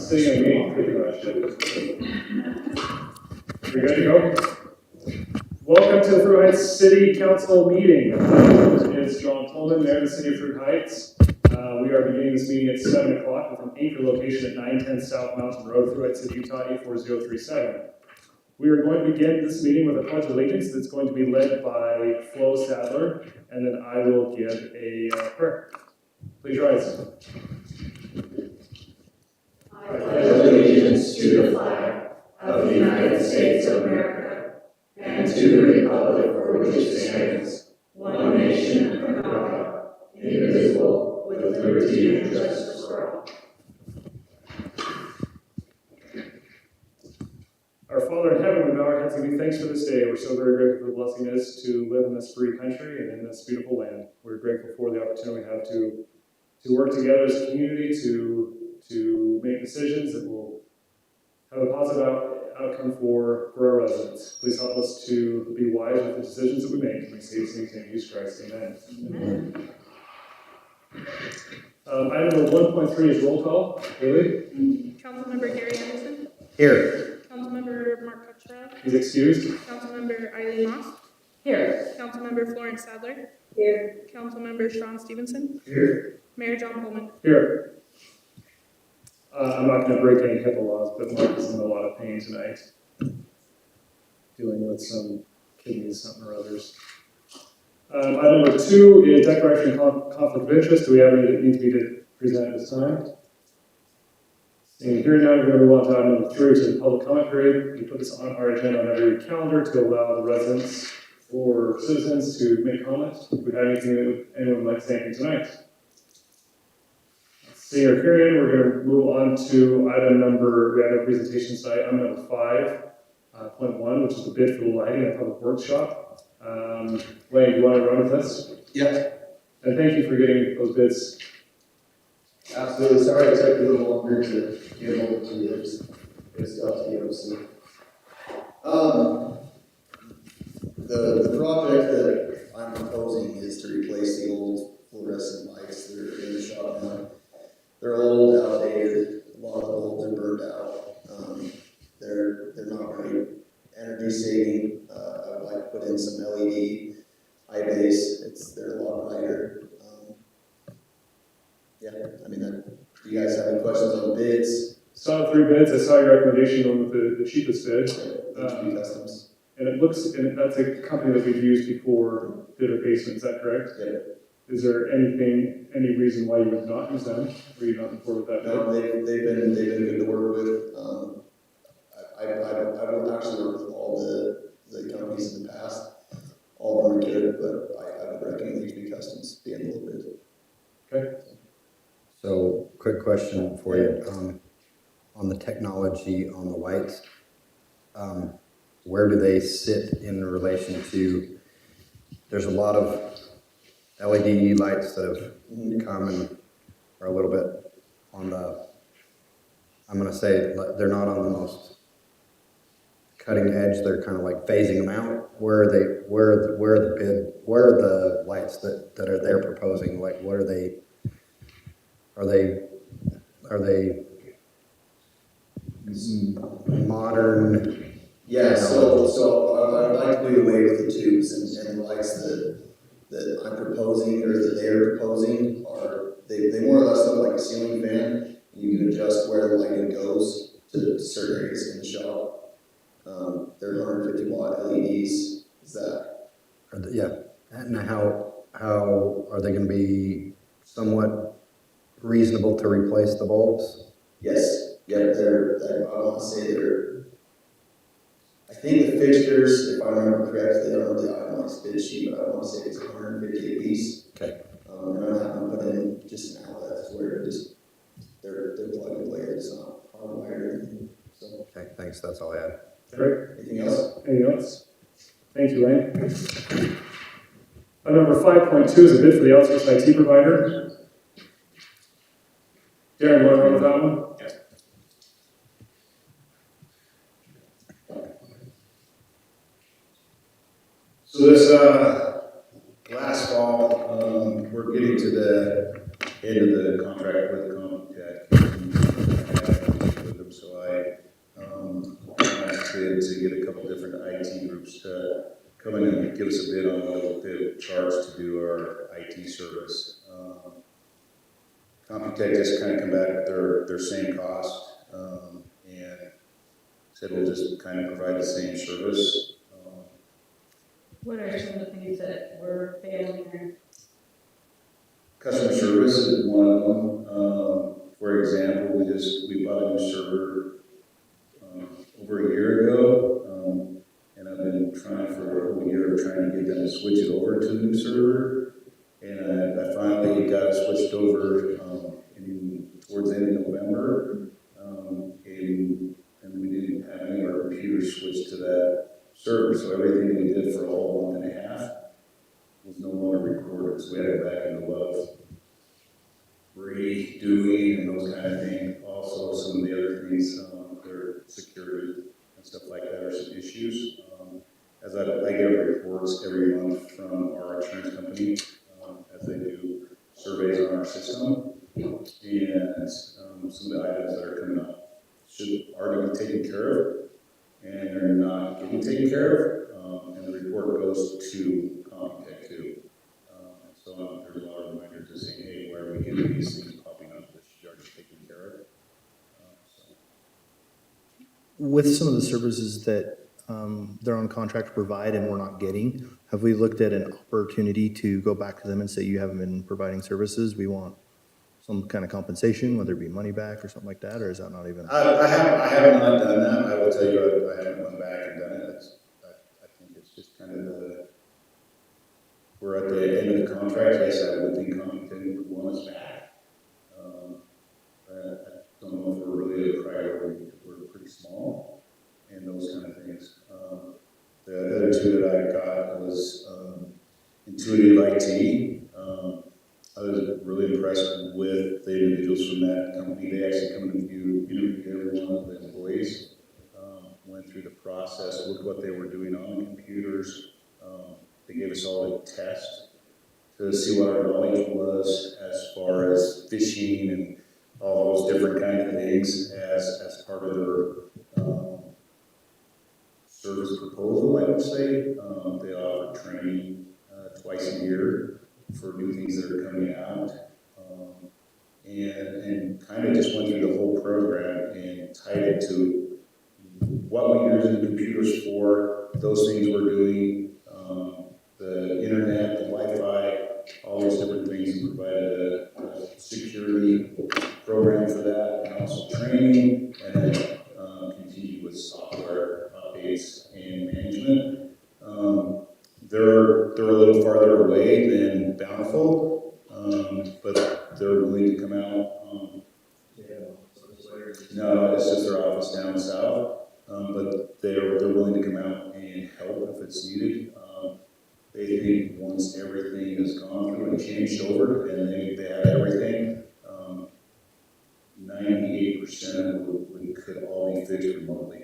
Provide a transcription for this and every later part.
sitting in a meeting, pretty much. We good to go? Welcome to the Fruit Heights City Council meeting. My name is John Tolman, Mayor of the City of Fruit Heights. We are beginning this meeting at 7 o'clock with an anchor location at 910 South Mountain Road, Fruit Heights, City, Utah, 84037. We are going to begin this meeting with a pledge of allegiance that's going to be led by Flo Sadler, and then I will give a prayer. Please rise. I pledge allegiance to the flag of the United States of America and to the republic for which it stands, one nation under God, indivisible, with liberty and justice for all. Our Father in heaven, we bow our heads and give thanks for this day. We're so very grateful for the blessing it is to live in this free country and in this beautiful land. We're grateful for the opportunity we have to work together as a community to make decisions that will have a positive outcome for our residents. Please help us to be wise with the decisions that we make. We say these things in Jesus Christ. Amen. Amen. Item number 1.3 is roll call. Haley? Councilmember Gary Anderson. Here. Councilmember Mark Cuttrell. He's excused. Councilmember Eileen Moss. Here. Councilmember Florence Sadler. Here. Councilmember Sean Stevenson. Here. Mayor John Coleman. Here. I'm not going to break any HIPAA laws, but Mark is in a lot of pain tonight, dealing with some kidneys, something or others. Item number 2 is declaration of conflict of interest. Do we have any that need to be presented at this time? Seeing here now, we're going to move on to item number 3, which is the public comment period. We put this on our agenda on every calendar to allow the residents or citizens to make comments. If we have anything that anyone would like to say anything tonight. Seeing our hearing, we're going to move on to item number, we have a presentation site, item number 5.1, which is the bid for the lighting at Public Workshop. Wayne, do you want to run with this? Yeah. And thank you for getting those bids. Absolutely. Sorry it took a little longer to get over to you. There's stuff to be able to see. The project that I'm proposing is to replace the old fluorescent lights that are in the shop now. They're old, outdated, a lot of the bulbs are burned out. They're not very energy saving. I would like to put in some LED high base. They're a lot brighter. Yeah, I mean, do you guys have any questions on the bids? Saw 3 bids. I saw your recommendation on the cheapest bid. HB Customs. And it looks, and that's a company that we've used before, did our basement, is that correct? Yeah. Is there any reason why you would not use them? Or you not before with that? No, they've been good to work with. I've actually worked with all the companies in the past. All of them are good, but I would recommend HB Customs being a little bit. Okay. So, quick question for you. On the technology on the lights, where do they sit in relation to, there's a lot of LED lights that have come and are a little bit on the, I'm going to say they're not on the most cutting edge. They're kind of like phasing them out. Where are the lights that are they're proposing? Like, what are they? Are they modern? Yeah, so I'd like to do away with the tubes and the lights that I'm proposing or that they're proposing are they more or less look like a ceiling fan. You can adjust where the lighting goes to certain areas in the shop. They're 150 watt LEDs. Is that? Yeah, and how are they going to be somewhat reasonable to replace the bulbs? Yes. Yeah, I want to say I think the fixtures, if I remember correctly, I don't know the itemized bid sheet, but I want to say it's 150 a piece. Okay. And I'm having to put in just an outlet where they're plug and play. It's not hardwired or anything. So. Okay, thanks. That's all I had. All right. Anything else? Anything else? Thank you, Wayne. Number 5.2 is a bid for the outsourced IT provider. Darren, you want to run with that one? Yeah. So this last fall, we're getting to the end of the contract with Comtech. ready to get a couple different IT groups to come in and give us a bid on what they would charge to do our IT service. Computech just kind of come back with their same cost, and said we'll just kind of provide the same service. What are some of the things that were failing there? Customer service is one of them. For example, we bought a new server over a year ago, and I've been trying for a whole year trying to get them to switch it over to the new server, and I finally got it switched over towards the end of November, and we didn't have any of our computers switched to that server, so everything we did for a whole month and a half was no longer recorded, so we had to go back into love, redoing and those kind of things. Also, some of the other things, their security and stuff like that are some issues. As I get reports every month from our insurance company, as they do surveys on our system, and some of the items that are coming up should already be taken care of, and they're not getting taken care of, and the report goes to Computech too. So there's a lot of reminders to saying, hey, where are we getting these things popping up that should already be taken care of? With some of the services that they're on contract to provide and we're not getting, have we looked at an opportunity to go back to them and say, you haven't been providing services, we want some kind of compensation, whether it be money back or something like that, or is that not even? I have not done that. I will tell you, I haven't gone back and done it. I think it's just kind of we're at the end of the contract. Yes, I would think Computech would want us back. I don't know if we're really a priority because we're pretty small and those kind of things. The other two that I got was Intuitive IT. I was really impressed with the individuals from that company. They actually come and interviewed every one of the employees, went through the process, looked what they were doing on the computers. They gave us all a test to see what our knowledge was as far as phishing and all those different kind of things as part of their service proposal, I would say. They offer training twice a year for new things that are coming out, and kind of just went through the whole program and tied it to what we use the computers for, those things we're doing, the internet, the Wi-Fi, all those different things, and provided a security program for that, and also training, and then continue with software updates and management. They're a little farther away than Bountiful, but they're willing to come out. No, it's just their office down south, but they're willing to come out and help if it's needed. They think once everything has gone through and changed over, and they have everything, 98% of it could all be fixed remotely.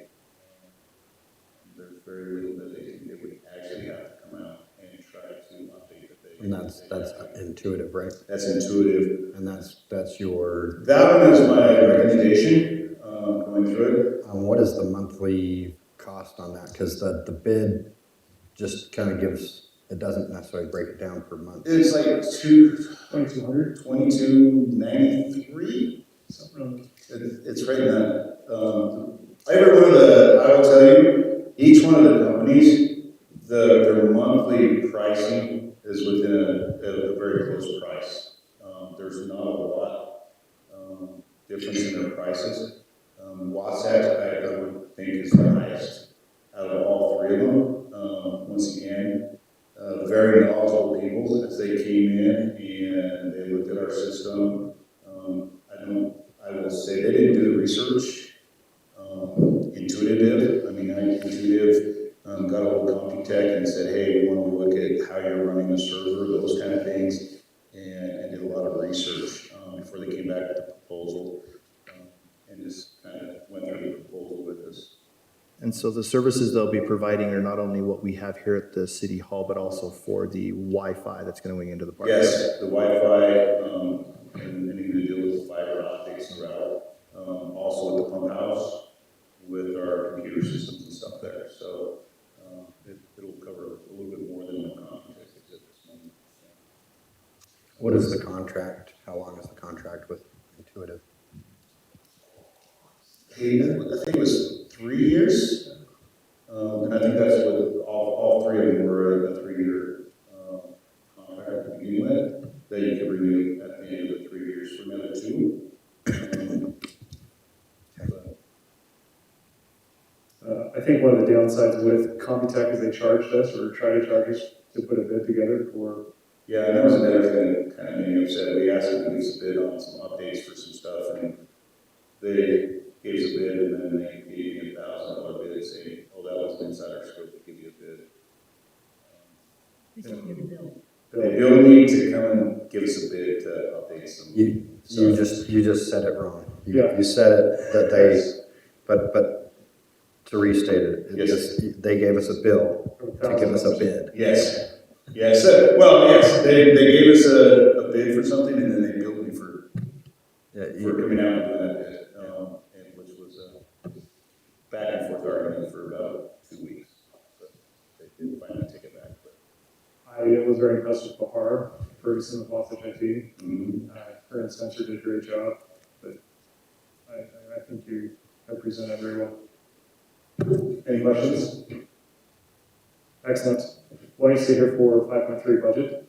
There's very little that they think they would actually have to come out and try to update the thing. And that's Intuitive, right? That's Intuitive. And that's your, That one is my recommendation, going through it. what is the monthly cost on that? Because the bid just kind of gives, it doesn't necessarily break it down per month. It's like $2,200, $22.93. something around. It's right in that. I will tell you, each one of the companies, their monthly pricing is within a very close price. There's not a lot difference in their prices. Wasatch, I would think, is the highest out of all three of them. Once again, very knowledgeable people as they came in and they looked at our system. I will say they didn't do the research. Intuitive, Intuitive got a hold of Computech and said, hey, we want to look at how you're running the server, those kind of things, and did a lot of research before they came back with the proposal, and just kind of went through the proposal with us. And so the services they'll be providing are not only what we have here at the city hall, but also for the Wi-Fi that's going into the park. Yes, the Wi-Fi, and anything to do with the fiber optics and route. Also at the pump house with our computer systems and stuff there. contract? How long is the contract with Intuitive? Hey, I think it was 3 years. And I think that's what all three of them were a 3-year contract to begin with, that you could renew at the end of the 3 years for another 2. But, I think one of the downsides with Computech is they charged us or tried to charge us to put a bid together for, yeah, and that was another thing that kind of made me upset. We asked them to give us a bid on some updates for some stuff, and they gave us a bid, and then they gave me $1,000 bid saying, oh, that was inside our scope to give you a bid. They billed me to come and give us a bid to update some. You just said it wrong. Yeah. You said it that they, but to restate it, Yes. they gave us a bill to give us a bid. Yes, yes, well, yes, they gave us a bid for something, and then they billed me for Yeah, coming out and doing that bid, and which was a back and forth argument for about 2 weeks. But they did finally take it back, but. I was very impressed with Bahar, Ferguson with Wasatch IT. Mhm. Her and Spencer did a great job, but I think you have presented very well. Any questions? Excellent. Why don't you stay here for 5.3 budget?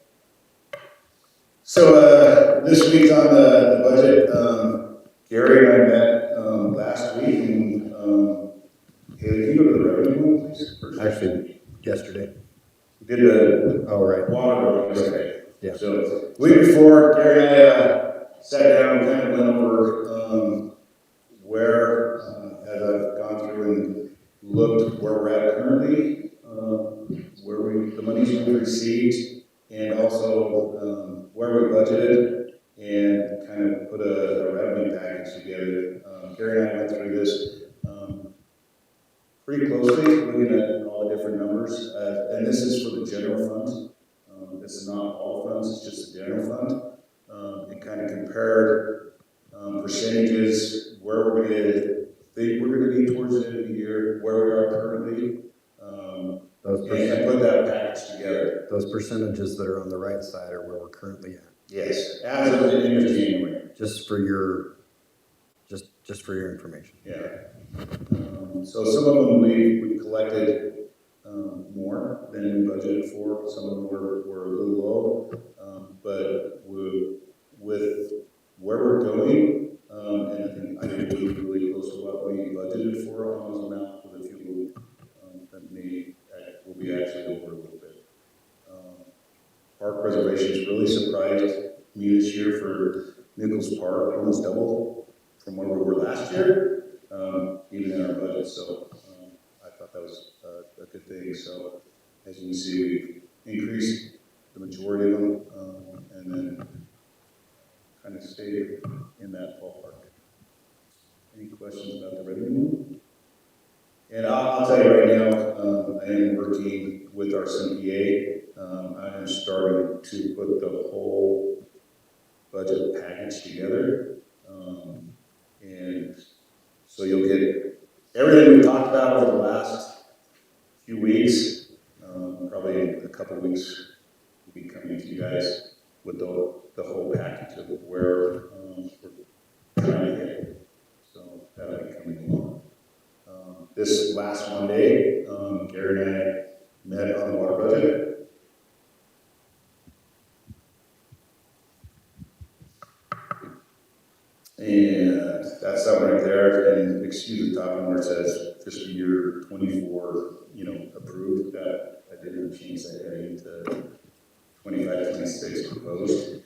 So, this week on the budget, Gary and I met, last week, and, Haley, can you go to the revenue one, please? First? Actually, yesterday. We did the Oh, right. water bill yesterday. Yeah. So, week before, Gary and I, sat down and kind of went over, where, as I've gone through and looked where we're at currently, where the money's we received, and also, where we budgeted, and kind of put a revenue package together. Gary and I went through this, pretty closely, looking at all the different numbers, and this is for the general fund. This is not all funds, it's just the general fund. And kind of compared percentages, where we're gonna think we're gonna be towards the end of the year, where we are currently, and put that package together. Those percentages that are on the right side are where we're currently at. Yes, as of the end of January. Just for your information. Yeah. So some of them we collected more than we budgeted for. Some of them were a little low, but with where we're going, and I think we're really close to what we budgeted for on those amounts with a few that will be actually over a little bit. Park preservation has really surprised me this year for Nichols Park, almost double from where we were last year, even in our budget. So I thought that was a good thing. So as you can see, we've increased the majority of them, and then kind of stayed in that ballpark. Any questions about the revenue? And I'll tell you right now, I am working with our CPA. I am starting to put the whole budget package together. And so you'll get everything we talked about over the last few weeks. Probably in a couple of weeks, we'll be coming to you guys with the whole package of where we're trying to get. So that'll be coming along. This last Monday, Gary and I met on the water budget. And that's that right there. And excuse the top one where it says fiscal year 24, approved. That I didn't change that heading to 25, 26 proposed.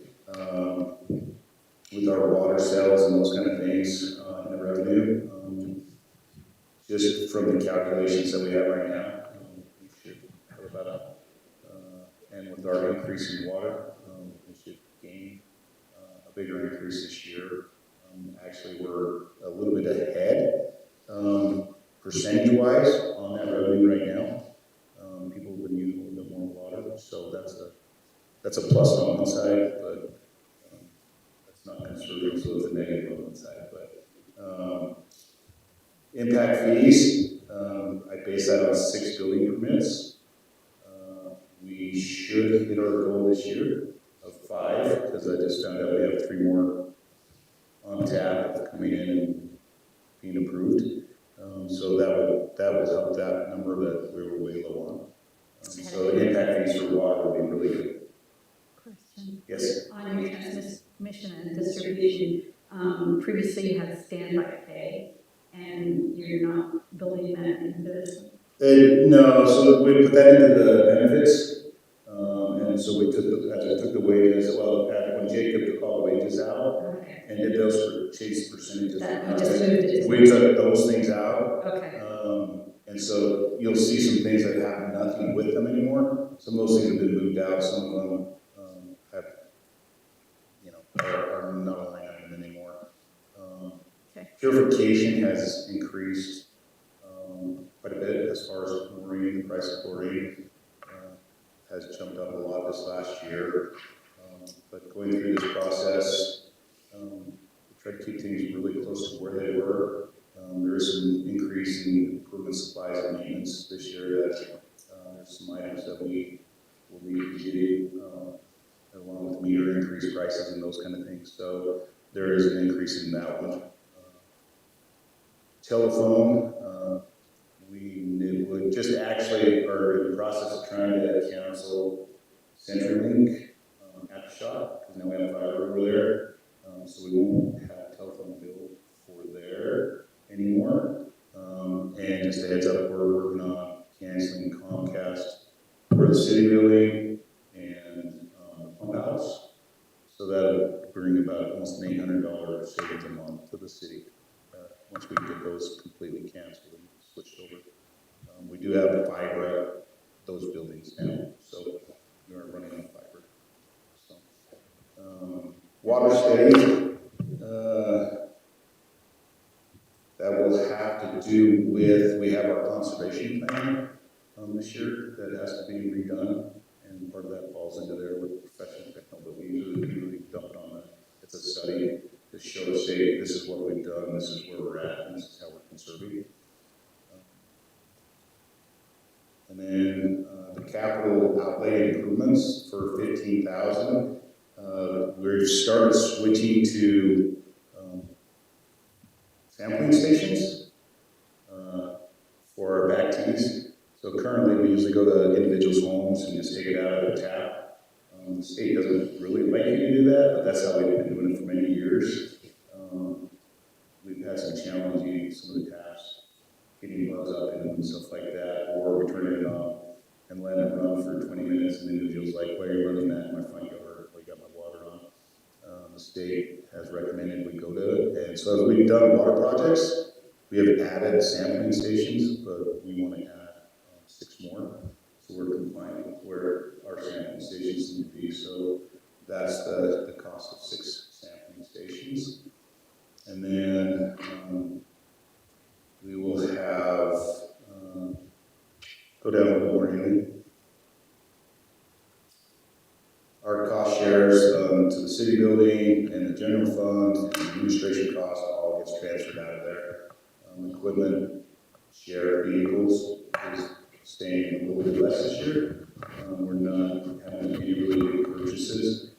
With our water sales and those kind of things in the revenue. Just from the calculations that we have right now, we should have about and with our increase in water, we should gain a bigger increase this year. Actually, we're a little bit ahead, percentage-wise, on that revenue right now. People have been using a little bit more water, so that's a plus on one side, but that's not conservative, so it's a negative on one side. But impact fees, I base that on 6 building permits. We should hit our goal this year of 5, because I just found out we have 3 more on tap coming in and being approved. So that would help that number that we were way low on. So the impact fees for water would be really good. Question. Yes. On your transmission and distribution, previously you had standby pay, and you're not building that into this? No, so we put that into the benefits. And so we took, as I took the wages, when Jacob took all the wages out Okay. and did those for chase percentages. That you just moved it to. We took those things out. Okay. And so you'll see some things that have nothing with them anymore. Some of those things have been moved out. Some of them have, are not a line item anymore. Okay. Purification has increased quite a bit as far as chlorine. The price of chlorine has jumped up a lot this last year. But going through this process, we try to keep things really close to where they were. There is some increase in improvement supplies and maintenance this year that there's some items that we will need to get along with meter increase prices and those kind of things. So there is an increase in that one. Telephone, we would just actually are in the process of trying to cancel CenturyLink at the shop, because now we have fiber over there. So we won't have telephone bill for there anymore. And just a heads up, we're working on canceling Comcast for the city building and pump house. So that'll bring about almost an $800 savings a month to the city once we get those completely canceled and switched over. We do have fiber at those buildings now, so we are running on fiber. So, water studies, that will have to do with, we have our conservation plan this year that has to be redone, and part of that falls into there with professional technical, but we usually dump on it. It's a study to show, say, this is what we've done, this is where we're at, and this is how we're conserving. And then the capital outlay improvements for $15,000. We've started switching to sampling stations for our back tees. So currently we usually go to individuals' homes and just take it out of the tap. The state doesn't really like you to do that, but that's how we've been doing it for many years. We've had some challenges, some of the taps getting bugs up in them and stuff like that, or we turn it on and let it run for 20 minutes, and the individual's like, why are you running that in my front yard? Well, you got my water on. The state has recommended we go to it, and so as we've done water projects, we have added sampling stations, but we want to add 6 more, so we're compliant with where our sampling stations need to be. So that's the cost of 6 sampling stations, and then we will have go down a little more here. Our cost shares to the city building and the general fund and the administration cost all gets transferred out of there. Equipment share vehicles is staying a little bit less this year. We're not having any really big purchases,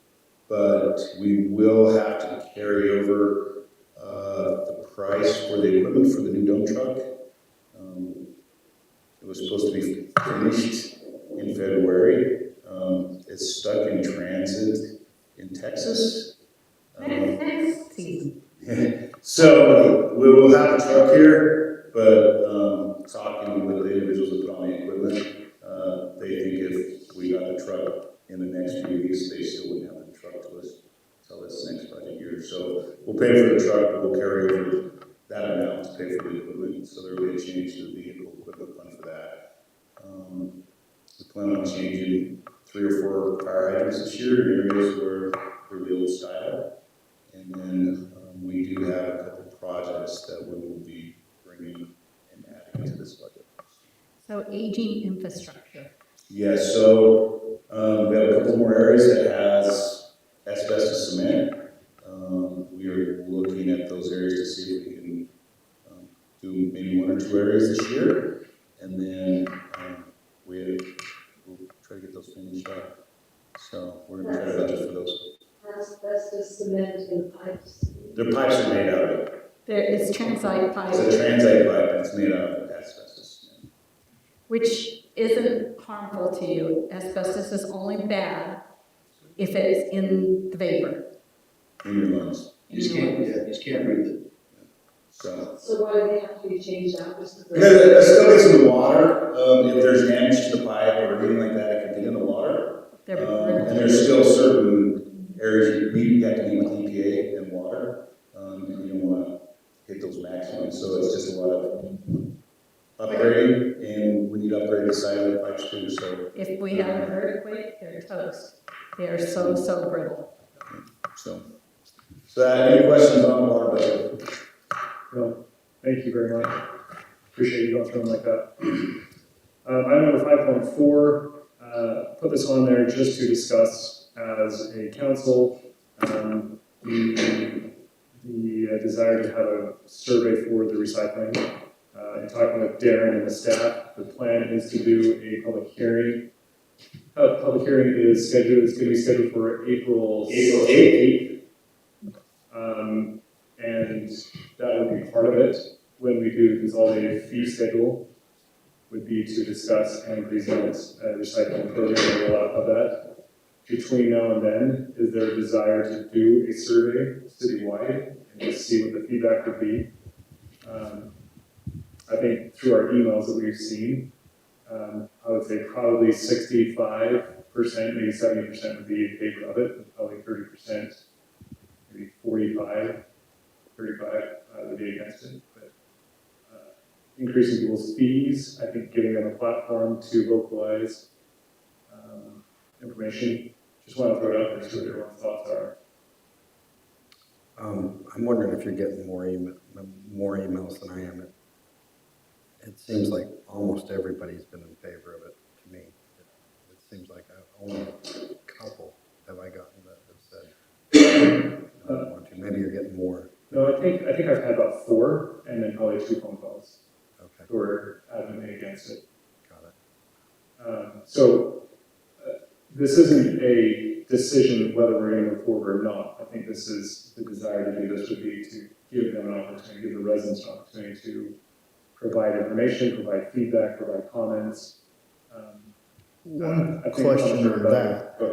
but we will have to carry over the price for the equipment for the new dump truck. It was supposed to be finished in February. It's stuck in transit in Texas. Next season. So we will have a truck here, but talking with the individuals that put on the equipment, they think if we got the truck in the next few weeks, they still wouldn't have the truck to us until this next budget year. So we'll pay for the truck, but we'll carry over that amount to pay for the equipment. So there will be a change to the vehicle equipment fund for that. We plan on changing 3 or 4 fire hydrants this year in areas where they're the old style. And then we do have a couple projects that we will be bringing and adding to this budget. So aging infrastructure. Yes, so we have a couple more areas that has asbestos cement. We are looking at those areas to see if we can do maybe 1 or 2 areas this year. And then we'll try to get those finished up. So we're going to try to budget for those. asbestos cement in pipes? The pipes are made out of it. It's transite pipe, It's a transite pipe, and it's made out of asbestos. which isn't harmful to you. Asbestos is only bad if it's in the vapor. In your lungs. You just can't breathe it. So. So why do they have to be changed out? Just Because it still gets in the water, if there's damage to the pipe or anything like that, it can get in the water. They're And there's still certain areas you have to meet with EPA and water, and you don't wanna hit those maximums, so it's just a lot of upgrading, and we need to upgrade the side of the pipes too, so, If we have an earthquake, they're toast. They are so, so brittle. so. So, any questions on the water budget? No, thank you very much. Appreciate you going through them like that. Item number 5.4, put this on there just to discuss as a council, the desire to have a survey for the recycling. In talking with Darren and the staff, the plan is to do a public hearing. Public hearing is scheduled, it's gonna be scheduled for April 8th. And that would be part of it when we do the consolidated fee schedule, would be to discuss and present a recycling program and a lot of that. Between now and then, is there a desire to do a survey citywide and just see what the feedback would be? I think through our emails that we've seen, I would say probably 65%, maybe 70% would be in favor of it, and probably 30%, maybe 35 would be against it. But increasing people's fees, I think giving them a platform to localize information. Just want to throw it out there, see what everyone's thoughts are. I'm wondering if you're getting more emails than I am. It seems like almost everybody's been in favor of it to me. It seems like only a couple have I gotten that have said, I don't want to. Maybe you're getting more. No, I think I've had about 4, and then probably 2 phone calls Okay, who are adamantly against it. got it. This isn't a decision whether we're going to move forward or not. I think this is the desire to do this would be to give them an opportunity, give the residents an opportunity to provide information, provide feedback, provide comments. One I think question I'm sure on about that. it. Go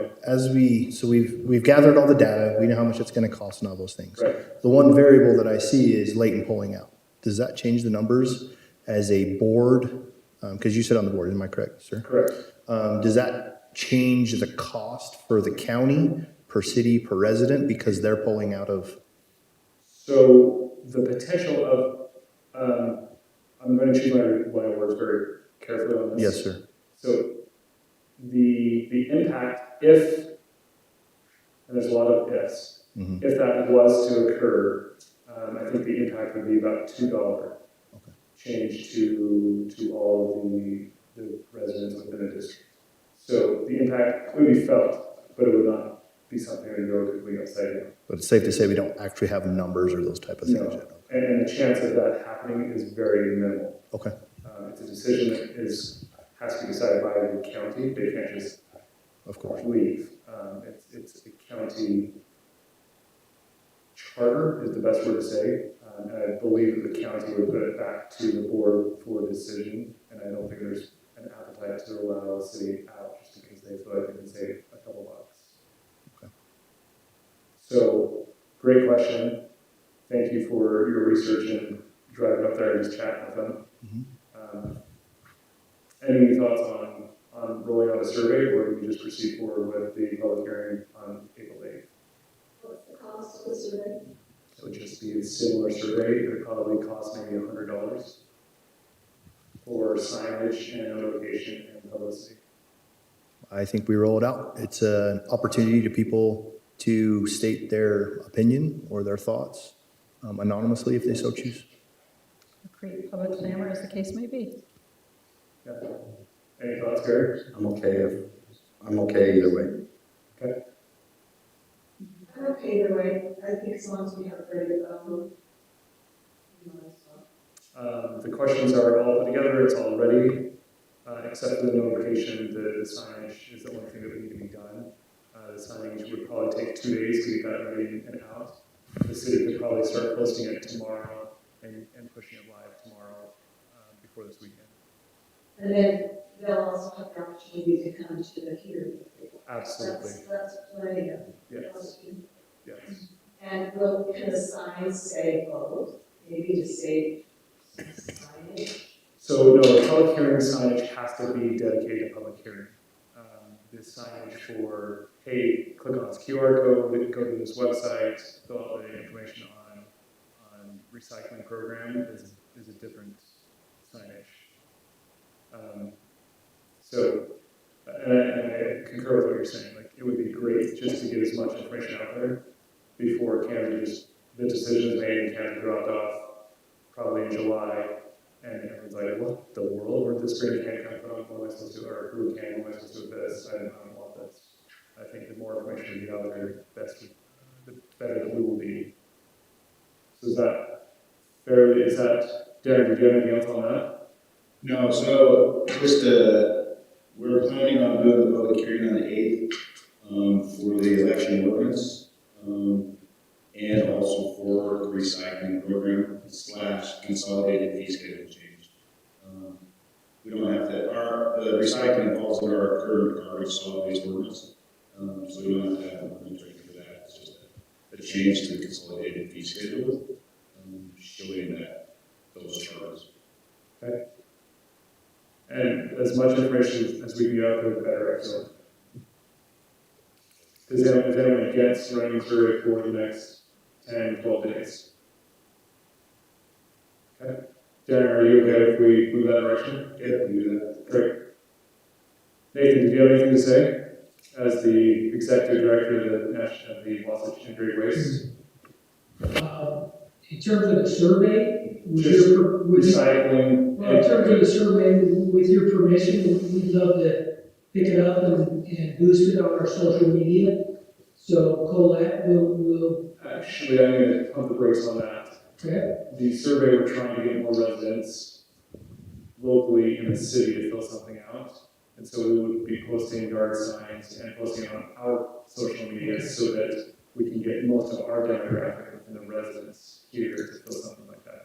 ahead. We've gathered all the data, we know how much it's gonna cost and all those things. Right. The one variable that I see is Leighton pulling out. Does that change the numbers as a board? Because you sit on the board, am I correct, sir? Correct. Does that change the cost for the county, per city, per resident, because they're pulling out of? So the potential of, I'm going to choose my words very carefully on this. Yes, sir. So the impact, if, and there's a lot of ifs, Mhm. if that was to occur, I think the impact would be about $2 Okay. change to all of the residents within the district. So the impact would be felt, but it would not be something that would go completely upside down. But it's safe to say we don't actually have numbers or those type of things No. yet. And the chance of that happening is very minimal. Okay, It's a decision that has to be decided by the county. They can't just of course. leave. It's a county charter is the best word to say. And I believe that the county would put it back to the board for decision. And I don't think there's an appetite to allow the city out just because they feel like they can save a couple bucks. Okay. So, great question. Thank you for your research and driving up there and just chatting with them. Any thoughts on rolling out a survey, or do we just proceed forward with the public hearing on April 8th? What's the cost of the survey? It would just be a similar survey. It would probably cost maybe $100 for signage and notification and publicity. I think we roll it out. It's an opportunity to people to state their opinion or their thoughts anonymously if they so choose. Create public clamor, as the case may be. Yeah. Any thoughts, Gary? I'm okay either way. Okay. I'm okay either way. I think as long as we have very good The questions are all put together. It's all ready, except for the notification. The signage is the only thing that would need to be done. The signage would probably take 2 days to get that ready and out. The city could probably start posting it tomorrow and pushing it live tomorrow, before this weekend. And then they'll also have the opportunity to come to the hearing. Absolutely, That's plenty of. yes, yes. And will, can the signs say both? Maybe to say signage? So no, public hearing signage has to be dedicated to public hearing. The signage for, hey, click on this QR code, go to this website, fill out the information on recycling program is a different signage. So, and I concur with what you're saying, like, it would be great just to get as much information out there before Kansas, the decision is made and Kansas dropped off probably in July, and everyone's like, what the world, where'd this green can come from, what am I supposed to do, or who can, what am I supposed to do with this, I don't want this. I think the more information we get out there, the better that we will be. So is that fairly, Darren, do you have anything else on that? No, so just, we're planning on doing the public hearing on the 8th, for the election ordinance, and also for the recycling program / consolidated fee schedule change. We don't have to, the recycling falls under our current garbage solid waste ordinance, so we don't have to have an ordinance for that. It's just a change to the consolidated fee schedule, showing that those charges. Okay. And as much information as we can get out there, the better, excellent. Is anyone against running through it for the next 10, 12 days? Okay. Darren, are you okay if we move that direction? Yeah, we do that. Great. Nathan, do you have anything to say as the executive director of the Wasatch Integrated Waste? In terms of the survey, Just recycling. well, in terms of the survey, with your permission, we'd love to pick it up and boost it on our social media. So Colette will, Actually, I'm going to pump the brakes on that. okay, The survey, we're trying to get more residents locally in the city to fill something out. And so we would be posting yard signs and posting on our social media so that we can get most of our demographic within the residents here to fill something like that out.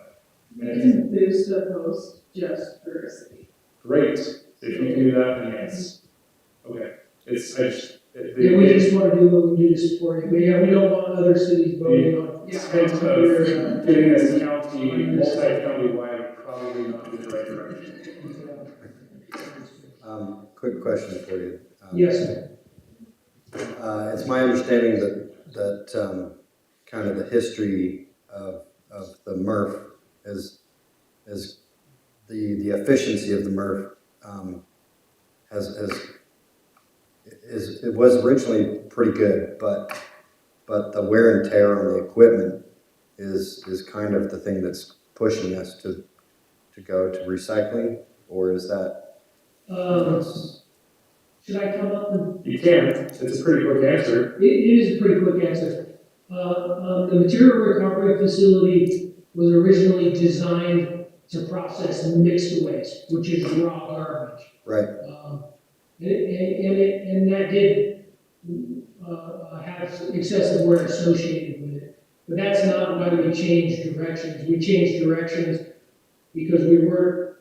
We can boost the post just for a city. Great, if you can do that, then yes. Okay, we yeah, we just want to do what we do to support you. But yeah, we don't want other cities voting on. intent of getting this county, multi-county wide, probably not in the right direction. Quick question for you. Yes, It's my understanding that kind of the history of the MRF is the efficiency of the MRF it was originally pretty good, but the wear and tear on the equipment is kind of the thing that's pushing us to go to recycling, or is that? should I come up and? You can, it's a pretty quick answer. It is a pretty quick answer. The material recovery facility was originally designed to process mixed waste, which is raw garbage. Right. And that did have excessive wear associated with it. But that's not why we changed directions. We changed directions because we weren't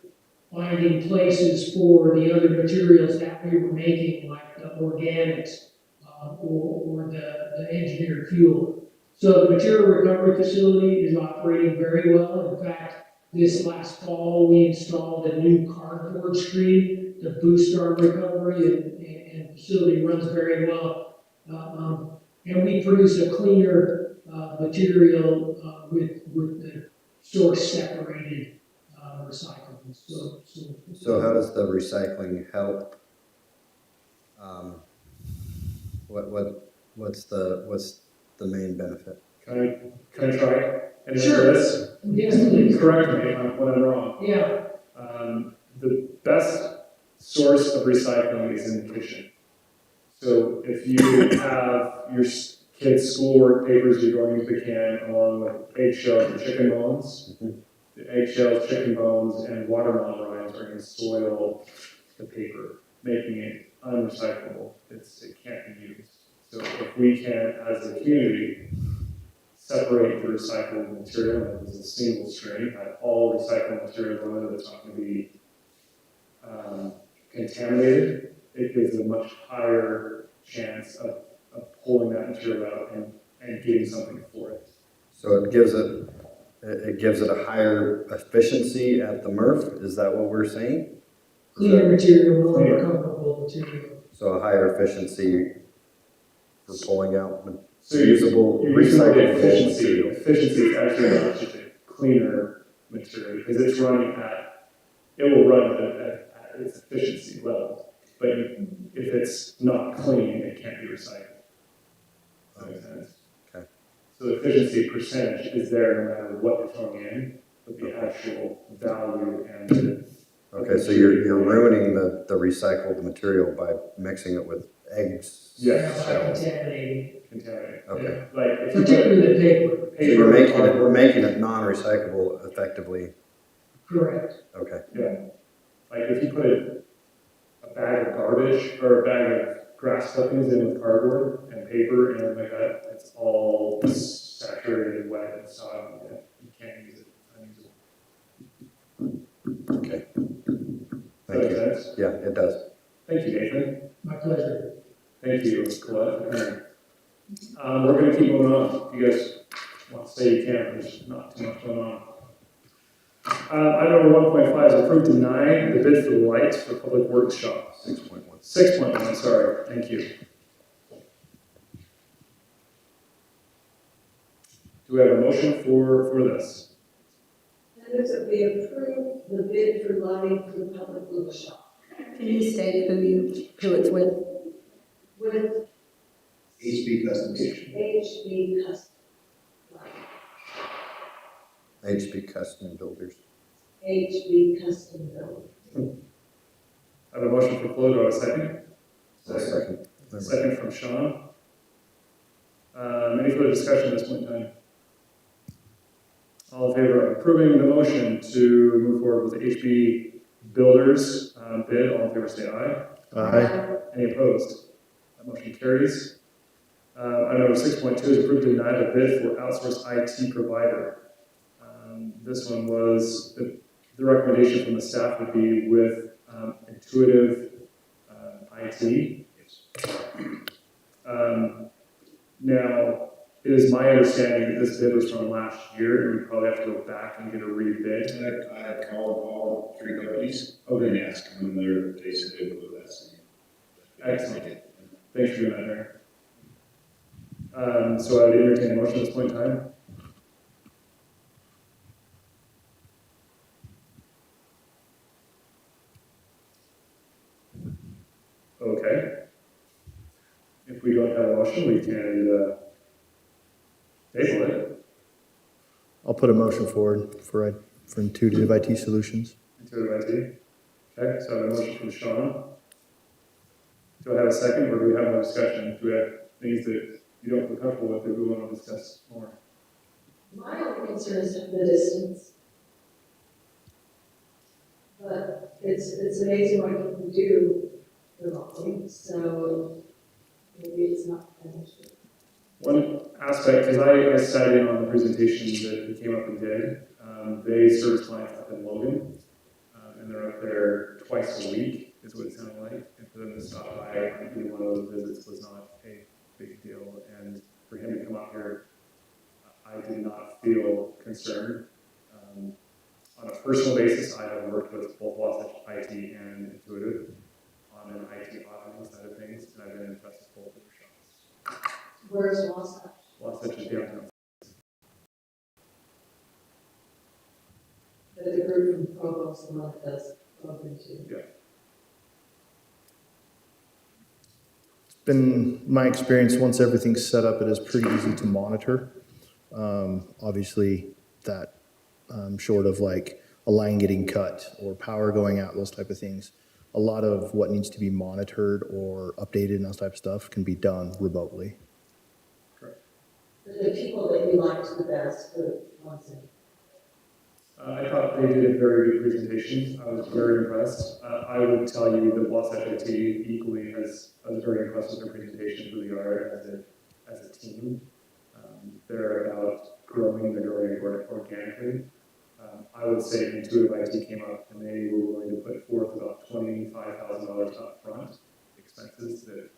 finding places for the other materials that we were making, like the organics or the engineered fuel. So the material recovery facility is operating very well. In fact, this last fall, we installed a new cardboard screen to boost our recovery, and the facility runs very well. And we produce a cleaner material with the source separated recyclables. So how does the recycling help? What's the main benefit? Can I try? And Sure. this, Yes, please. correct me when I'm wrong. Yeah. The best source of recycling is in the kitchen. So if you have your kids' schoolwork papers, you're going into the can along with eggshells and chicken bones. The eggshells, chicken bones, and watermelon rinds are going to soil the paper, making it unrecyclable. It can't be used. So if we can, as a community, separate the recycled material, and as a single stream, have all recycled material, whether that's not gonna be contaminated, it gives a much higher chance of pulling that material out and getting something for it. So it gives it a higher efficiency at the MRF, is that what we're saying? Cleaner material, more recoverable material. So a higher efficiency for pulling out So usable, you're using the recyclable efficiency. material. Efficiency is actually not just a cleaner material, because it's running it will run at its efficiency level. But if it's not clean, it can't be recycled. Does that make sense? Okay. So the efficiency percentage is there no matter what you're throwing in, but the actual value and the. Okay, so you're ruining the recycled material by mixing it with eggs. Yeah. cells. Contaminated, Contaminate. Okay. Like if you put particularly the paper. So you're making it non-recyclable effectively. Correct. Okay. Yeah. Like if you put a bag of garbage or a bag of grass clippings in with cardboard and paper and everything like that, it's all saturated and wet and soggy. You can't use it. Unusable. Okay. Does Thank that you. make sense? Yeah, it does. Thank you, Nathan. My pleasure. Thank you, Colette. We're gonna keep moving on. If you guys want to stay, you can. There's not too much going on. Item number 1.5 is approved to deny the bid for the lights for public works shop. 6.1. 6.1, sorry, thank you. Do we have a motion for this? I move that we approve the bid for lighting for the public workshop Can you state who it's with? with HB Customization. HB Custom Lighting. HB Custom Builders. HB Custom Building. I have a motion for Flo, do I have a second? Second. Second from Sean. Any further discussion at this point in time? All in favor of approving the motion to move forward with the HB Builders bid, all in favor say aye. Aye. Any opposed? That motion carries. Item number 6.2 is approved to deny the bid for outsourced IT provider. This one was, the recommendation from the staff would be with Intuitive IT. Now, it is my understanding that this bid was from last year, and we probably have to go back and get a rebid. I had called all three companies, and asked them, and they said they would do that same. Excellent. Thanks for doing that, Aaron. So I would entertain a motion at this point in time. Okay. If we don't have a motion, we can table it. I'll put a motion forward for Intuitive IT Solutions. Intuitive IT. Okay, so I have a motion from Sean. Do I have a second, or do we have more discussion? Do we have things that you don't feel comfortable with that we want to discuss more? My only concern is the distance. But it's amazing what you can do remotely, so maybe it's not finished. One aspect, because I sat in on the presentation that came up and did, they service clients up in Logan, and they're up there twice a week, is what it sounded like. And for them to stop by and do one of those visits was not a big deal. And for him to come up here, I did not feel concerned. On a personal basis, I have worked with both Wasatch IT and Intuitive on an IT auditing side of things, and I've been impressed with both of their shops. Where's Wasatch? Wasatch is downtown. But the group from Provo is the one that does Logan too. Yeah. It's been my experience, once everything's set up, it is pretty easy to monitor. Obviously, that short of like a line getting cut or power going out, those type of things, a lot of what needs to be monitored or updated and that type of stuff can be done remotely. The people that you liked the best for one thing. I thought they did a very good presentation. I was very impressed. I would tell you that Wasatch IT equally I was very impressed with their presentation, who they are as a team. They're about growing, they're growing organically. I would say Intuitive IT came up and they were willing to put forth about $25,000 up front expenses that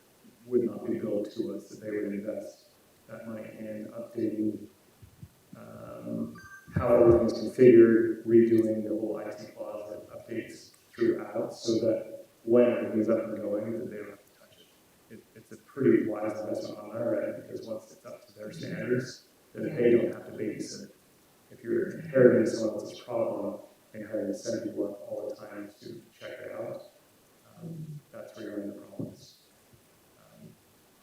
would not be billed to us, that they would invest that money in updating how everything's configured, redoing the whole IT closet updates throughout, so that when everything's up and going, that they don't have to touch it. It's a pretty wise investment on our end, because once it's up to their standards, then they don't have to babysit it. If you're inheriting someone else's problem and having to send people up all the time to check it out, that's where you're in the problems.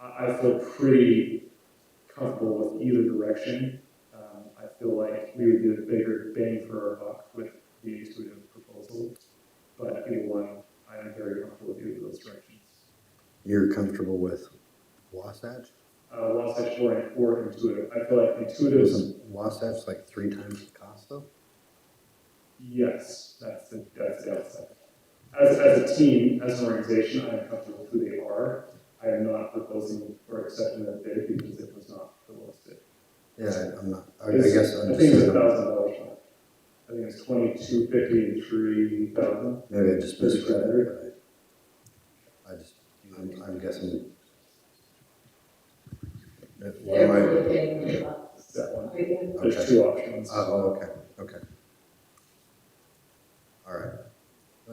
I feel pretty comfortable with either direction. I feel like we would get a bigger bang for our buck with the Intuitive proposal, but either one, I am very comfortable with either of those directions. You're comfortable with Wasatch? Wasatch or Intuitive. I feel like Intuitive's, Isn't Wasatch like 3 times the cost though? yes, that's the outside. As a team, as an organization, I am comfortable with who they are. I am not proposing or accepting that bid because it was not the lowest bid. Yeah, I'm not, I guess I'm I think it's just, $1,000. I think it's $2,250 and $3,000. maybe I just misread it, but I'm guessing. What am I? That one. Okay. There's 2 options. Oh, okay. All right.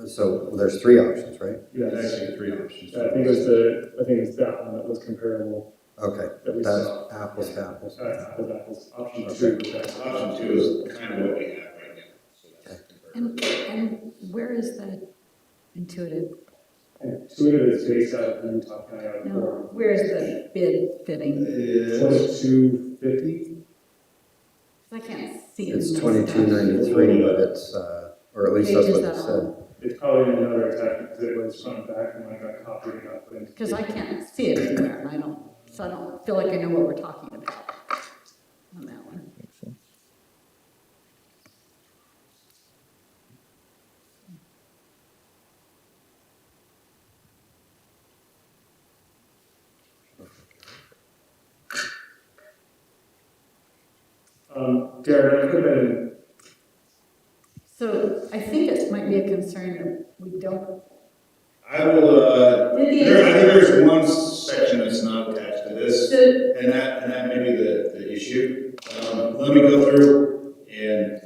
So there's 3 options, right? Yes. Actually, 3 options. I think it's that one that was comparable. Okay, That we that's saw. apples to apples. Apples. Option Okay. 2. that's Option 2 is kind of what we have right now. So that's And where is the Intuitive? Intuitive is based out of Utah County, out of No, Florida. where is the bid fitting? $2,250. I can't see it. It's in this 2293, but it's, or at least that's what it Pages said. It's probably in another attachment because it was front and back, and when I got copied, it got put into. Because I can't see it anywhere, and I don't feel like I know what we're talking about on that one. Makes sense. Darren, I could have been, So I think it might be a concern that we don't. I will, Did the- I think there's one section that's not attached to this, So and that may be the issue. Let me go through and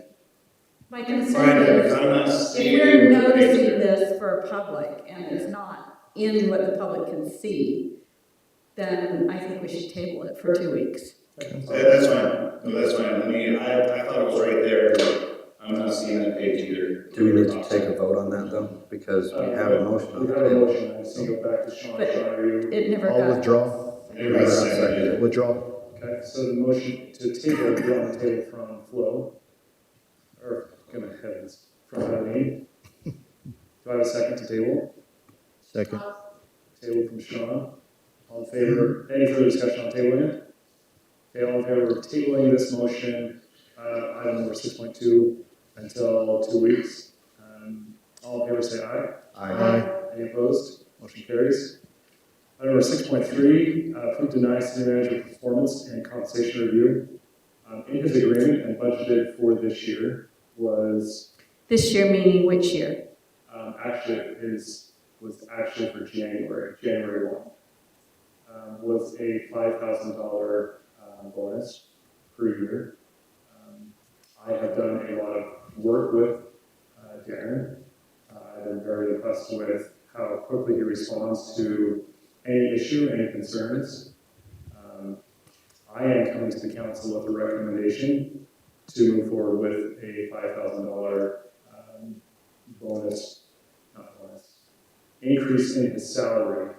my concern find it, is, because I'm not if seeing. we're noticing this for a public and it's not in what the public can see, then I think we should table it for 2 weeks. That's fine, no, that's fine, I mean, I thought it was right there, but I'm not seeing that page either. Do we need to take a vote on that though? Because we have a motion on we the have a table. motion, I see go back to Sean, But- Sean, are you? It never I'll got. withdraw. Everybody seconded it. Withdraw. Okay, so the motion to table will be on the table from Flo, or, goodness heavens, from Eileen. Do I have a second to table? Second. Table from Sean. All in favor, any further discussion on tabling it? Okay, all in favor of tabling this motion, item number 6.2 until 2 weeks. All in favor say aye. Aye. Any opposed? Motion carries. Item number 6.3, approve deny city manager performance and compensation review. In his agreement and budgeted for this year was, This year meaning which year? was actually for January 1. Was a $5,000 bonus per year. I have done a lot of work with Darren. I've been very impressed with how quickly he responds to any issue, any concerns. I am coming to the council with a recommendation to move forward with a $5,000 increase in his salary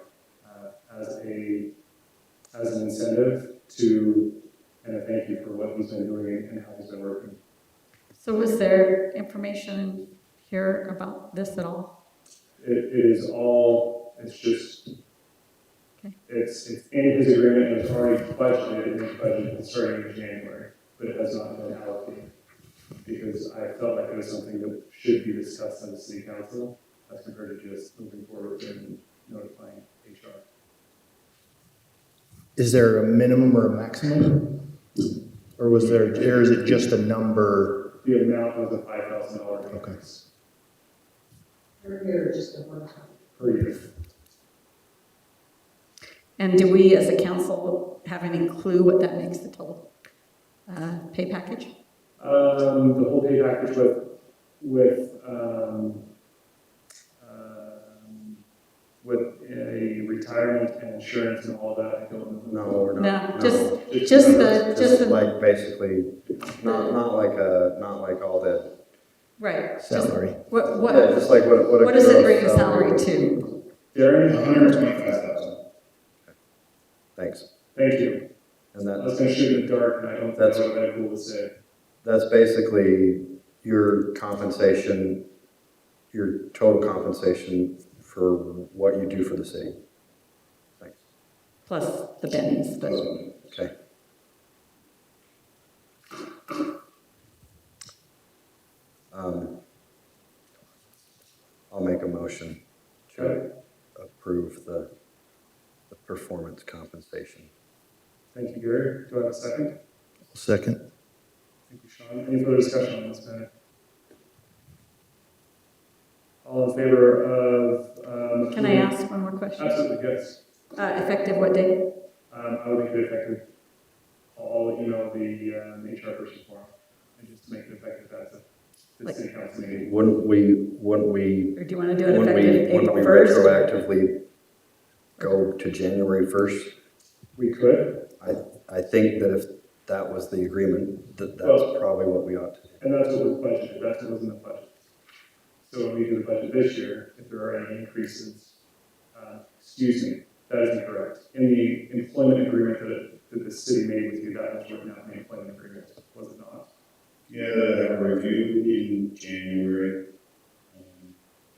as an incentive to, and a thank you for what he's been doing and how he's been working. So was there information here about this at all? It is all, it's just, Okay. it's in his agreement, and it's already budgeted in his budget starting in January, but it has not been allocated. because I felt like it was something that should be discussed on the city council as compared to just moving forward and notifying HR. Is there a minimum or a maximum? Or was there, or is it just a number? The amount was a $5,000 increase Her hair just a one time. per year. And do we, as a council, have any clue what that makes the total pay package? The whole pay package with a retirement and insurance and all that, I don't know. No, we're not. No, just the, Like basically, not like all the, right. just Salary. What yeah, just like what does it bring the salary to? Darren? $125,000. Thanks. Thank you. And I was that, gonna shoot in the dark and I don't think that would have been cool to say. that's basically your compensation, your total compensation for what you do for the city. Thanks. Plus the bennies, but Okay. I'll make a motion to approve the performance compensation. Thank you, Gary. Do I have a second? Second. Thank you, Sean. Any further discussion on this matter? All in favor of, can I ask one more question? Absolutely, yes. Effective what date? I would make it effective. I'll let you know the HR person tomorrow, and just to make it effective as the Like- city council meeting. Wouldn't we, Or do you want to do it wouldn't effective we April 1st? retroactively go to January 1st? We could, I think that if that was the agreement, that's Well- probably what we ought to do. and that's what was budgeted, that's what was in the budget. So when we do the budget this year, if there are any increases, excuse me, that is incorrect. In the employment agreement that the city made with you, that was written out in the employment agreement, was it not? Yeah, they have a review in January.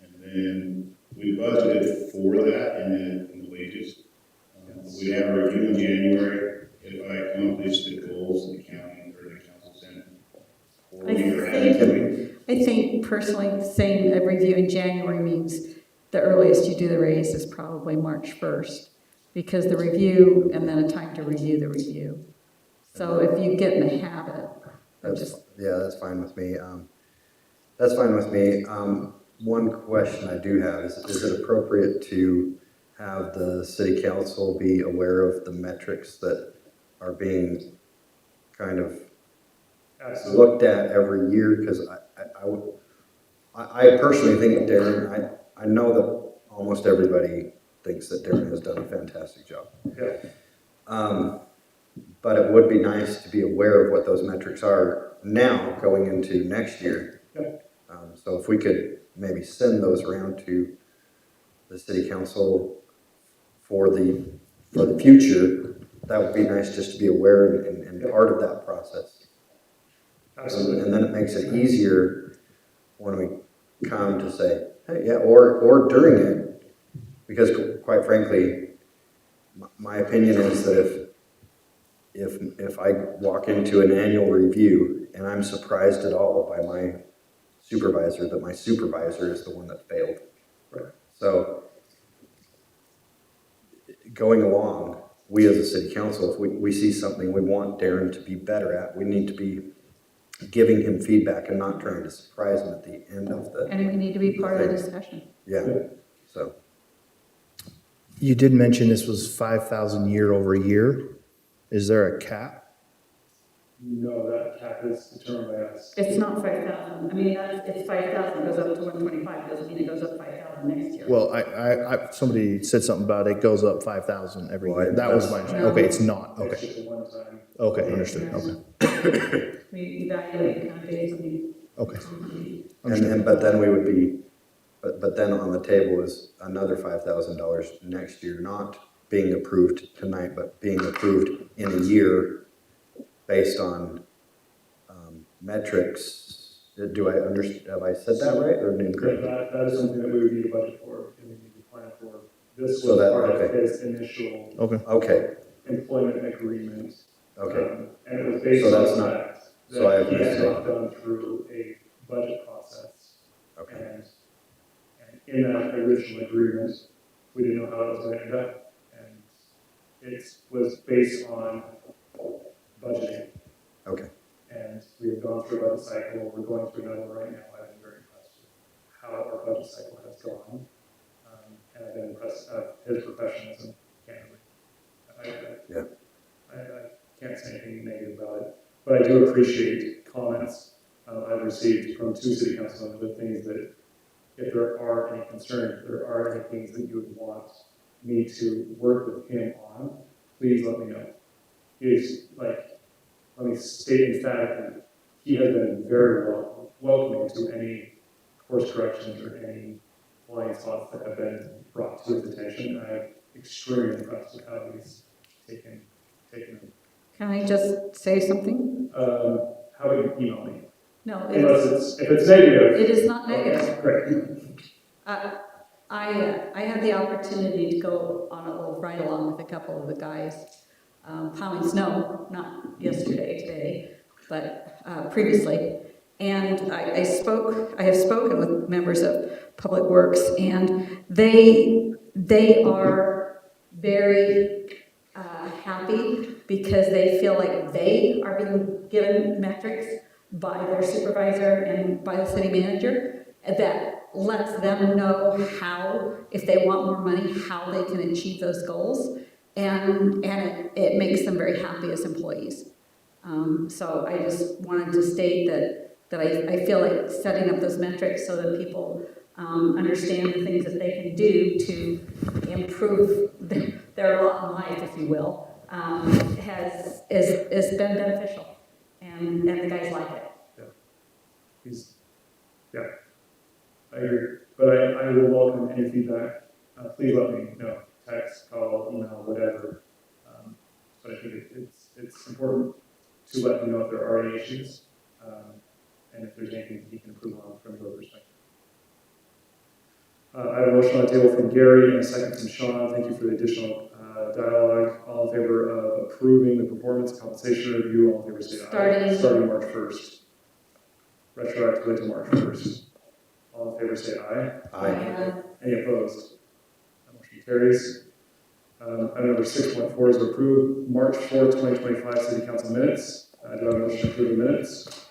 And then we budgeted for that in the wages. We have a review in January. If I accomplish the goals the county or the council sent, or we are adding to it. I think personally, saying a review in January means the earliest you do the raise is probably March 1st, because the review and then a time to review the review. So if you get in the habit of just, That's fine with me. That's fine with me. One question I do have is it appropriate to have the city council be aware of the metrics that are being kind of Absolutely. looked at every year? Because I personally think Darren, I know that almost everybody thinks that Darren has done a fantastic job. Yeah. But it would be nice to be aware of what those metrics are now going into next year. Yeah. So if we could maybe send those around to the city council for the future, that would be nice just to be aware and part of that process. Absolutely. And then it makes it easier when we come to say, hey, yeah, or during it, because quite frankly, my opinion is that if I walk into an annual review and I'm surprised at all by my supervisor, that my supervisor is the one that failed. Right. So going along, we as a city council, if we see something we want Darren to be better at, we need to be giving him feedback and not trying to surprise him at the end of the, and we need to be part of the discussion. yeah, so. You did mention this was 5,000 year over year. Is there a cap? No, that cap is determined by us. It's not 5,000. I mean, it's 5,000, goes up to 125, doesn't mean it goes up 5,000 next year. Well, somebody said something about it goes up 5,000 every year. That was my, okay, it's not, It's okay. just a one-time. Okay, understood, okay, We evaluate kind of based on the. okay. But then we would be, but then on the table is another $5,000 next year, not being approved tonight, but being approved in a year based on metrics. Do I understand, have I said that right or incorrect? That is something that we would need a budget for, and we need to plan for. This So was that- part of okay. his initial Okay, Okay, employment agreement. okay. And it was based So that's on not- that. So I have that he missed had it. not done through a budget process. Okay. And in that original agreement, we didn't know how it was going to end up. And it was based on budgeting. Okay. And we have gone through a budget cycle, we're going through another one right now. I've been very impressed with how our budget cycle has gone. And I've been impressed of his professionalism, candidly. I can't say anything negative about it, but I do appreciate comments I've received from 2 city council members of things that if there are any concerns, if there are any things that you would want me to work with him on, please let me know. He's like, let me state emphatically, he has been very welcoming to any course corrections or any blind spots that have been brought to his attention. I'm extremely impressed with how he's taken them. Can I just say something? How would you email me? No, Unless if it's negative. it is not negative. Great. I had the opportunity to go on a little ride along with a couple of the guys, plowing snow, not yesterday, today, but previously. And I have spoken with members of Public Works, and they are very happy because they feel like they are being given metrics by their supervisor and by the city manager that lets them know how, if they want more money, how they can achieve those goals. And it makes them very happy as employees. So I just wanted to state that I feel like setting up those metrics so that people understand the things that they can do to improve their lot in life, if you will, has been beneficial, and the guys like it. I agree. But I will welcome any feedback. Please let me know, text, call, email, whatever. But I think it's important to let me know if there are any issues, and if there's anything that you can improve on from your perspective. I have a motion on the table from Gary and a second from Sean. Thank you for the additional dialogue. All in favor of approving the performance compensation review, all in favor say aye. Starting March 1st. Retroactively to March 1st. All in favor say aye. Aye. Any opposed? That motion carries. Item number 6.4 is approve March 4th, 2025 City Council minutes. Do I have a motion to approve the minutes?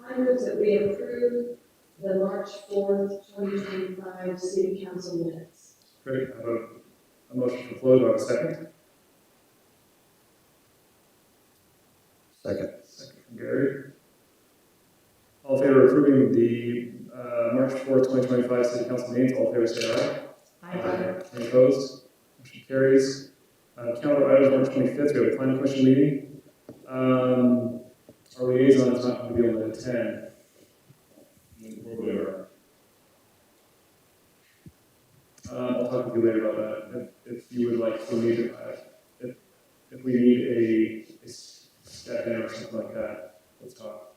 I move that we approve the March 4th, 2025 City Council minutes. Great. I have a motion for flow. Do I have a second? Second. Second from Gary. All in favor of approving the March 4th, 2025 City Council meetings, all in favor say aye. Aye. Any opposed? Motion carries. Calendar items, March 25th, we have a planning commission meeting. Our liaison is not going to be able to attend. I'll talk with you later about that. If you would like to meet, if we need a step in or something like that, let's talk.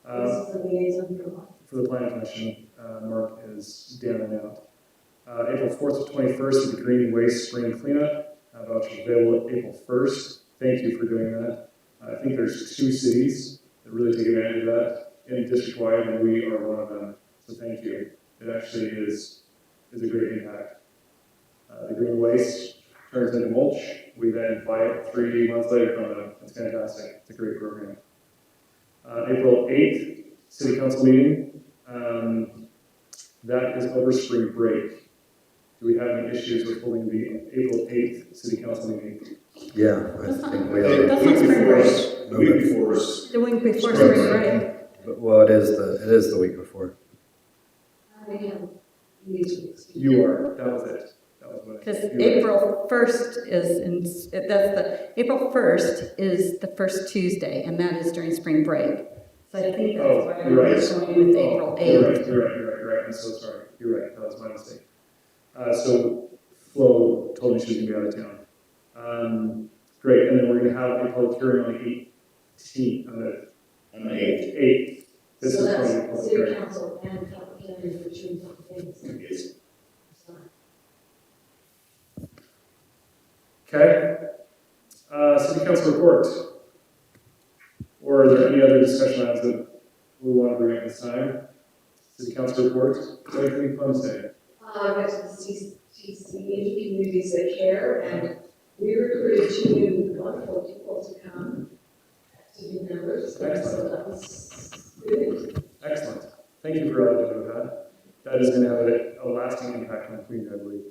This is the liaison for what? For the planning commission, Mark is down and out. April 4th to 21st is the green waste spring cleanup. Vouchers available April 1st. Thank you for doing that. I think there's 2 cities that really take advantage of that in district-wide, and we are one of them. So thank you. It actually is a great impact. The green waste turns into mulch. We then buy it 3 months later from them. It's fantastic. It's a great program. April 8th, City Council meeting. That is over spring break. Do we have any issues with holding the April 8th City Council meeting? Yeah, I think we That's are. not spring break. The week before is. The week before spring break. But, well, it is the week before. We have meetings. You are. That was it. That was what. Because you were. April 1st April 1st is the first Tuesday, and that is during spring break. So I think that's why you're right. we're going with April 8th. You're right. I'm so sorry. You're right. That was my mistake. So Flo told me she was going to be out of town. Great. And then we're going to have a public hearing on the 18th, On the 8th. 8th. This So is that's probably the public City hearing. Council and public hearing for 2 different things. Yes. Sorry. Okay. City Council report. Or are there any other discussion discussion items that we want to bring at this time. City council reports, is there anything fun to say? I went to the CTC Communities That Care, and we recruited 2 new wonderful people to come to be members. So that was good. Excellent. Thank you for all you do with that. That is going to have a lasting impact on the community, I believe.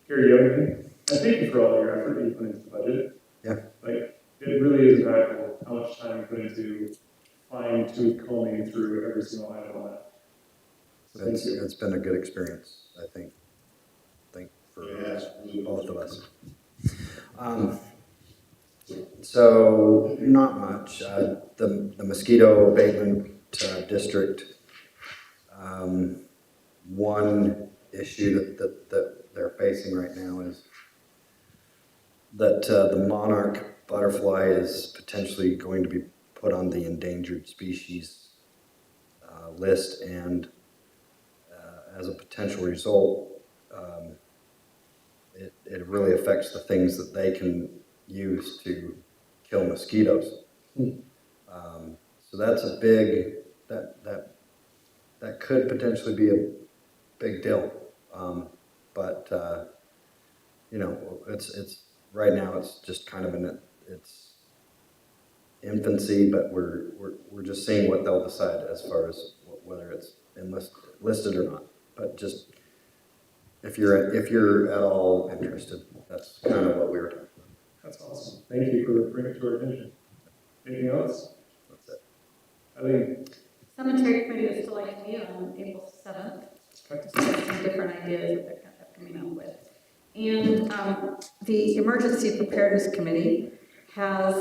Gary, you have anything? And thank you for all your effort that you put into the budget. Yeah. Like, it really is impactful how much time you put into fine-tooth combing through every single item on that. So thank you. It's been a good experience, I think. For Yeah, both of us. So, not much. The mosquito abatement district, one issue that they're facing right now is that the monarch butterfly is potentially going to be put on the endangered species list, and as a potential result, it really affects the things that they can use to kill mosquitoes. So that's a big, that could potentially be a big deal. But you know, it's right now it's just kind of in its infancy, but we're just seeing what they'll decide as far as whether it's listed or not. But just if you're at all interested, that's kind of what we were talking about. That's awesome. Thank you for bringing it to our attention. Anything else? That's it. Eileen? Cemetery committee is still like to meet on April 7th. Some different ideas that they're kind of coming up with. And the emergency preparedness committee has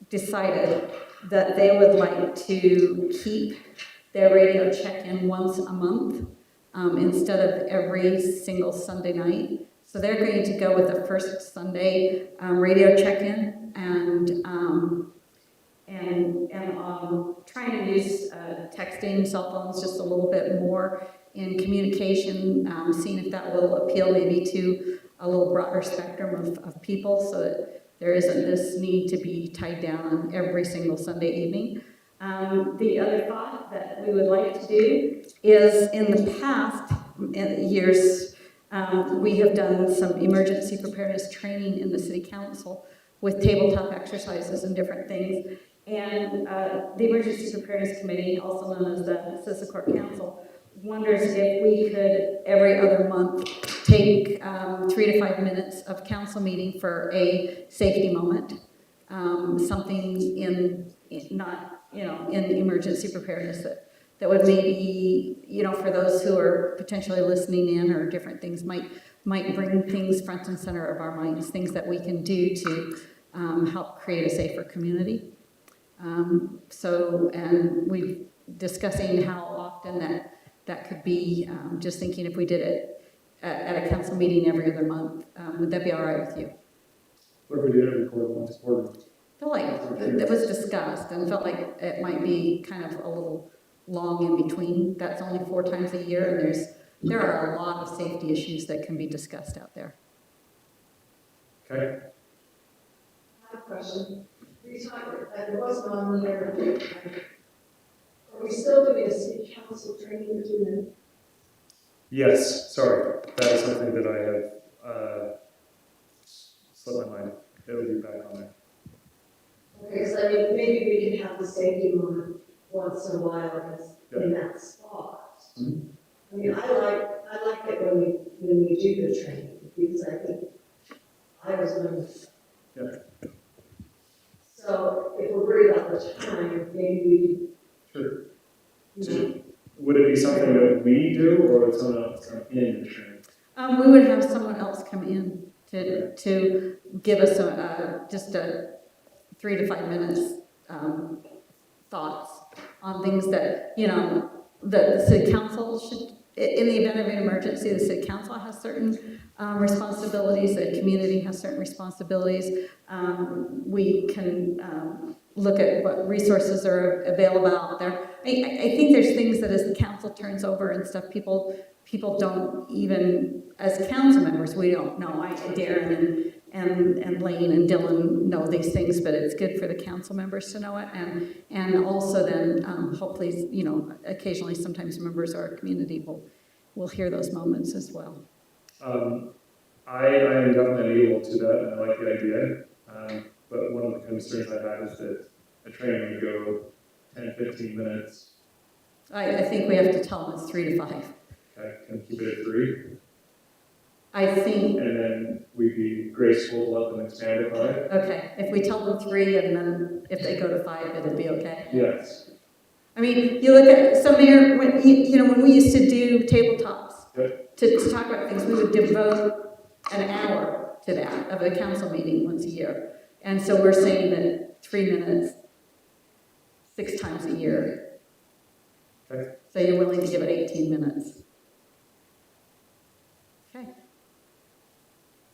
decided that they would like to keep their radio check-in once a month instead of every single Sunday night. So they're going to go with the first Sunday radio check-in and trying to use texting, cell phones just a little bit more in communication, seeing if that will appeal maybe to a little broader spectrum of people so that there isn't this need to be tied down every single Sunday evening. The other thought that we would like to do is in the past years, we have done some emergency preparedness training in the city council with tabletop exercises and different things. And the Emergency Preparedness Committee, also known as the Citizen Court Council, wonders if we could every other month take 3 to 5 minutes of council meeting for a safety moment, something in emergency preparedness that would maybe, for those who are potentially listening in or different things might bring things front and center of our minds, things that we can do to help create a safer community. And we're discussing how often that could be, just thinking if we did it at a council meeting every other month, would that be all right with you? What if we did it every quarter? I feel like it was discussed and felt like it might be kind of a little long in between. That's only 4 times a year, and there are a lot of safety issues that can be discussed out there. Okay. I have a question. We talked, it wasn't on there. Are we still doing a city council training again? Yes, sorry. That is something that I have slipped my mind. It will be back on there. Okay, so maybe we can have the safety moment once in a while in that spot. Mm-hmm. I like it when we do the training, because I think I was learning. Yeah. So if we're worried about the time, maybe Sure. we, Would it be something that we do, or would someone else come in the training? We would have someone else come in to give us just a 3 to 5 minutes thoughts on things that, the city council should, in the event of an emergency, the city council has certain responsibilities, the community has certain responsibilities. We can look at what resources are available out there. I think there's things that as the council turns over and stuff, people don't even, as council members, we don't know. Darren and Lane and Dylan know these things, but it's good for the council members to know it, and also then, hopefully, you know, occasionally, sometimes members of our community will hear those moments as well. I am definitely able to that, and I like the idea. But one of the concerns I have is that a training would go 10, 15 minutes. I think we have to tell them it's 3 to 5. Okay, can we keep it at 3? I think, And then we'd be graceful to let them expand upon it? okay, if we tell them 3 and then if they go to 5, it'll be okay. Yes. I mean, you look at some here, when, you know, when we used to do tabletops, Yep. to talk about things, we would devote an hour to that of a council meeting once a year. And so we're saying that 3 minutes, 6 times a year. Okay. So you're willing to give it 18 minutes. Okay.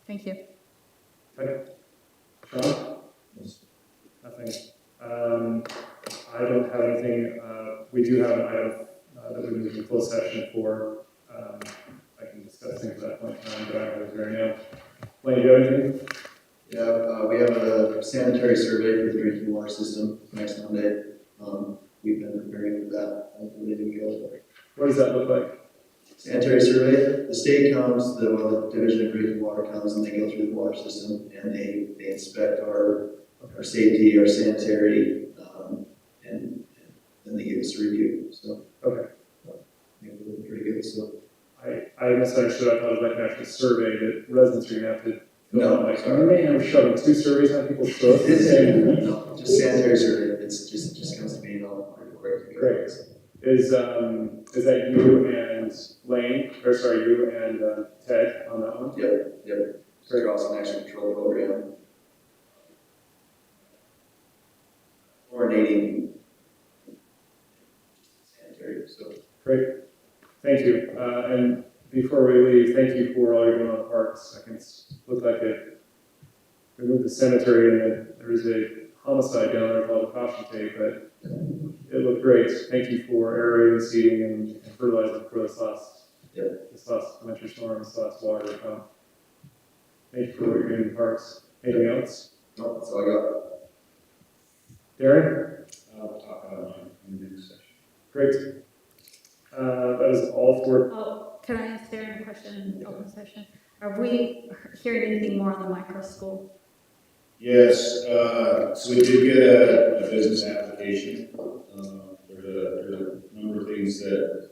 Thank you. Okay. Sean? Nothing. I don't have anything. We do have an item that we moved to closed session for. I can discuss things at that point in time, but I don't have it right now. Lane, do you have anything? Yeah, we have a sanitary survey for the drinking water system next Monday. We've been preparing for that, hopefully we go. What does that look like? Sanitary survey, the state comes, the Division of Drinking Water comes and they go through the water system and they inspect our safety, our sanitary, and then they give us a review, so. Okay. I think we're doing pretty good, so. I misunderstood. I thought it was like an actual survey that residents are going to have to fill out. Like, sorry. man, we're shoving 2 surveys on people's throats. No, just sanitary survey, it's just comes to me and I'll report it. Great. Is that you and Lane, or sorry, you and Ted on that one? Yep. Great. Cross Connection Control Program. Coordinating sanitary, so. Great. Thank you. And before we leave, thank you for all you're doing on parks. I can look like we moved the cemetery and then there is a homicide down there called a caution tape, but it looked great. Thank you for aerating, seeding, and fertilizing for this last winter storm, this last water to come. Thank you for what you're doing in the parks. Anything else? No, that's all I got. Darren? I'll talk about mine in the next session. Great. That is all for. Oh, can I ask Darren a question in open session? Are we hearing anything more on the micro school? Yes, so we did get a business application. There's a number of things that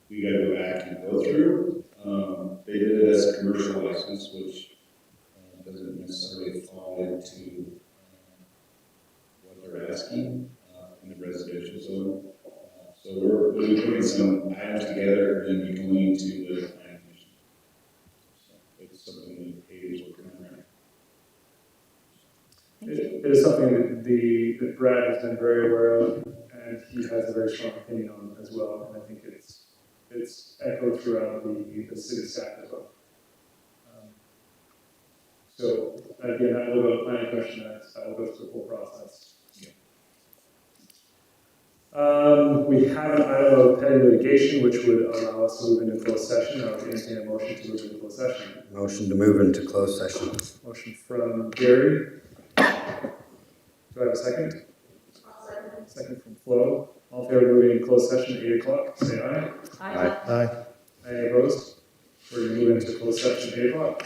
we got to go back and go through. They did it as a commercial license, which doesn't necessarily fall into what they're asking in the residential zone. So we're putting some items together and then we can link to the planning commission. So it's something that Kate is working on right now. It is something that Brad has been very aware of, and he has a very strong opinion on as well. And I think it's echoed throughout the city staff as well. So again, I will go to planning commission next. I will go through the whole process. We have an item of pending litigation, which would allow us to move into closed session. I would entertain a motion to move into closed session. Motion to move into closed session. Motion from Gary. Do I have a second? Second from Flo. All in favor of moving into closed session at 8 o'clock, say aye. Aye. Aye. Any opposed? We're going to move into closed session at 8 o'clock.